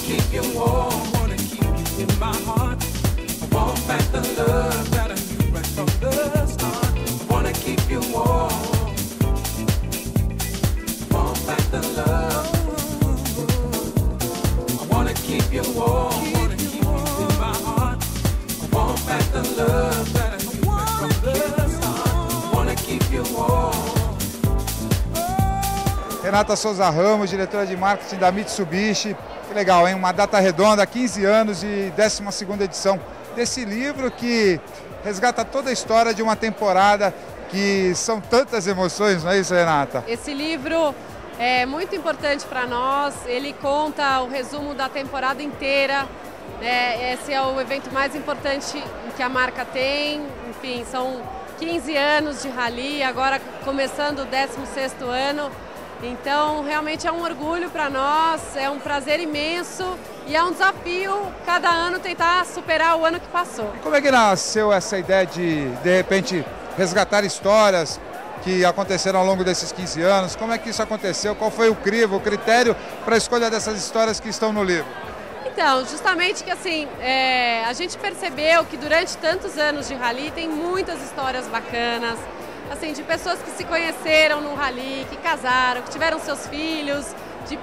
keep you warm, wanna keep you in my heart. I want back the love that I knew right from the start. I wanna keep you warm. I want back the love. I wanna keep you warm, wanna keep you in my heart. I want back the love that I knew right from the start. I wanna keep you warm. Renata Souza Ramos, diretora de marketing da Mitsubishi. Que legal, hein? Uma data redonda, 15 anos e 12ª edição desse livro que resgata toda a história de uma temporada que são tantas emoções, não é isso, Renata? Esse livro é muito importante para nós, ele conta o resumo da temporada inteira. Esse é o evento mais importante que a marca tem, enfim, são 15 anos de rally, agora começando o 16º ano. Então, realmente é um orgulho para nós, é um prazer imenso e é um desafio cada ano tentar superar o ano que passou. E como é que nasceu essa ideia de repente, resgatar histórias que aconteceram ao longo desses 15 anos? Como é que isso aconteceu? Qual foi o critério para a escolha dessas histórias que estão no livro? Então, justamente que assim, a gente percebeu que durante tantos anos de rally tem muitas histórias bacanas, assim, de pessoas que se conheceram no rally, que casaram, que tiveram seus filhos, que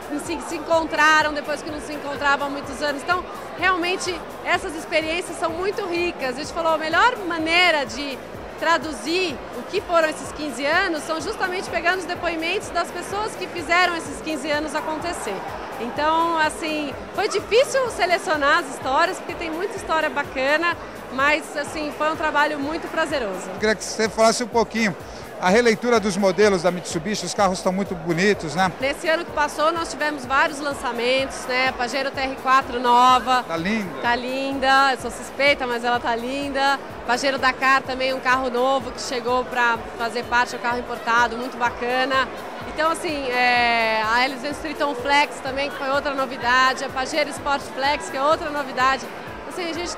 se encontraram depois que não se encontravam há muitos anos. Então, realmente, essas experiências são muito ricas. A gente falou, a melhor maneira de traduzir o que foram esses 15 anos são justamente pegando os depoimentos das pessoas que fizeram esses 15 anos acontecer. Então, assim, foi difícil selecionar as histórias, porque tem muita história bacana, mas, assim, foi um trabalho muito prazeroso. Eu queria que você falasse um pouquinho a releitura dos modelos da Mitsubishi, os carros estão muito bonitos, né? Nesse ano que passou, nós tivemos vários lançamentos, né? A Pajero TR4 nova. Tá linda. Tá linda, eu sou suspeita, mas ela tá linda. Pajero Dakar também, um carro novo que chegou para fazer parte do carro importado, muito bacana. Então, assim, a Ellison Triton Flex também, que foi outra novidade. A Pajero Sport Flex, que é outra novidade. Assim, a gente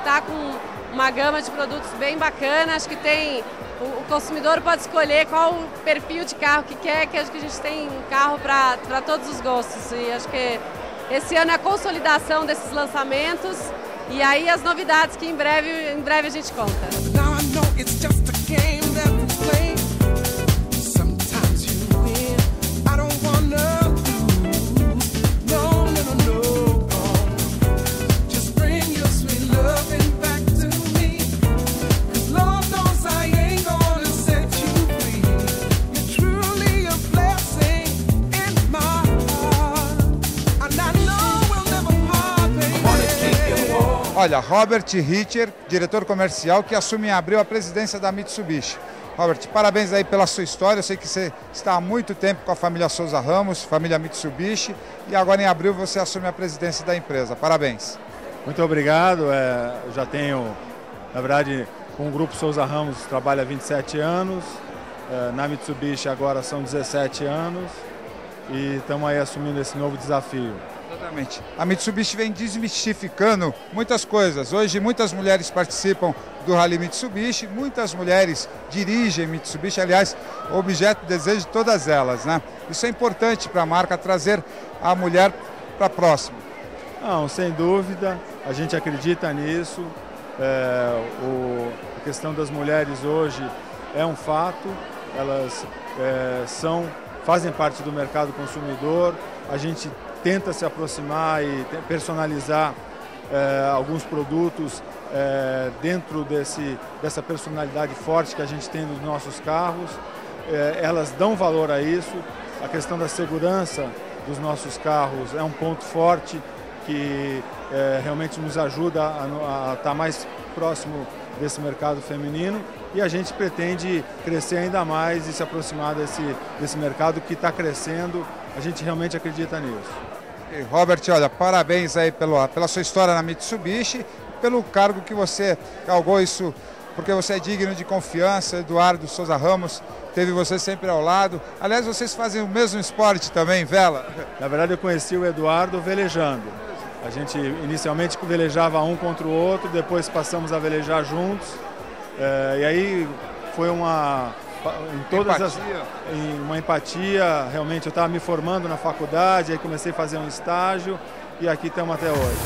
tá com uma gama de produtos bem bacana, acho que tem... O consumidor pode escolher qual o perfil de carro que quer, que acho que a gente tem um carro para todos os gostos. E acho que esse ano é a consolidação desses lançamentos e aí as novidades que em breve a gente conta. Olha, Robert Richter, diretor comercial, que assume em abril a presidência da Mitsubishi. Robert, parabéns aí pela sua história. Eu sei que você está há muito tempo com a família Souza Ramos, família Mitsubishi, e agora em abril você assume a presidência da empresa. Parabéns. Muito obrigado. Eu já tenho, na verdade, com o grupo Souza Ramos trabalho há 27 anos. Na Mitsubishi agora são 17 anos e estamos aí assumindo esse novo desafio. Exatamente. A Mitsubishi vem desmistificando muitas coisas. Hoje muitas mulheres participam do Rally Mitsubishi, muitas mulheres dirigem Mitsubishi, aliás, objeto de desejo de todas elas, né? Isso é importante para a marca, trazer a mulher para próximo. Não, sem dúvida, a gente acredita nisso. A questão das mulheres hoje é um fato, elas fazem parte do mercado consumidor, a gente tenta se aproximar e personalizar alguns produtos dentro dessa personalidade forte que a gente tem nos nossos carros. Elas dão valor a isso. A questão da segurança dos nossos carros é um ponto forte que realmente nos ajuda a estar mais próximo desse mercado feminino e a gente pretende crescer ainda mais e se aproximar desse mercado que está crescendo. A gente realmente acredita nisso. E Robert, olha, parabéns aí pela sua história na Mitsubishi, pelo cargo que você galgou isso, porque você é digno de confiança. Eduardo Souza Ramos teve você sempre ao lado. Aliás, vocês fazem o mesmo esporte também, vela? Na verdade, eu conheci o Eduardo velejando. A gente inicialmente velejava um contra o outro, depois passamos a velejar juntos. E aí foi uma empatia, realmente eu estava me formando na faculdade, aí comecei a fazer um estágio e aqui estamos até hoje.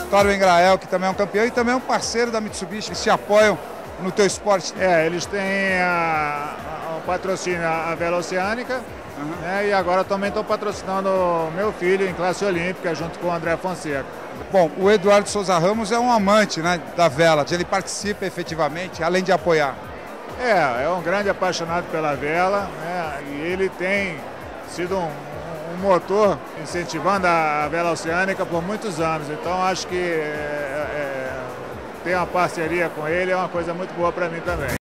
Vitório Engrael, que também é um campeão e também é um parceiro da Mitsubishi, que se apoiam no teu esporte. Eles têm o patrocínio a Vela Oceânica, né, e agora também estão patrocinando o meu filho em classe olímpica, junto com o André Fonseca. Bom, o Eduardo Souza Ramos é um amante, né, da vela, ele participa efetivamente, além de apoiar. É um grande apaixonado pela vela, né, e ele tem sido um motor incentivando a vela oceânica por muitos anos, então acho que ter uma parceria com ele é uma coisa muito boa para mim também.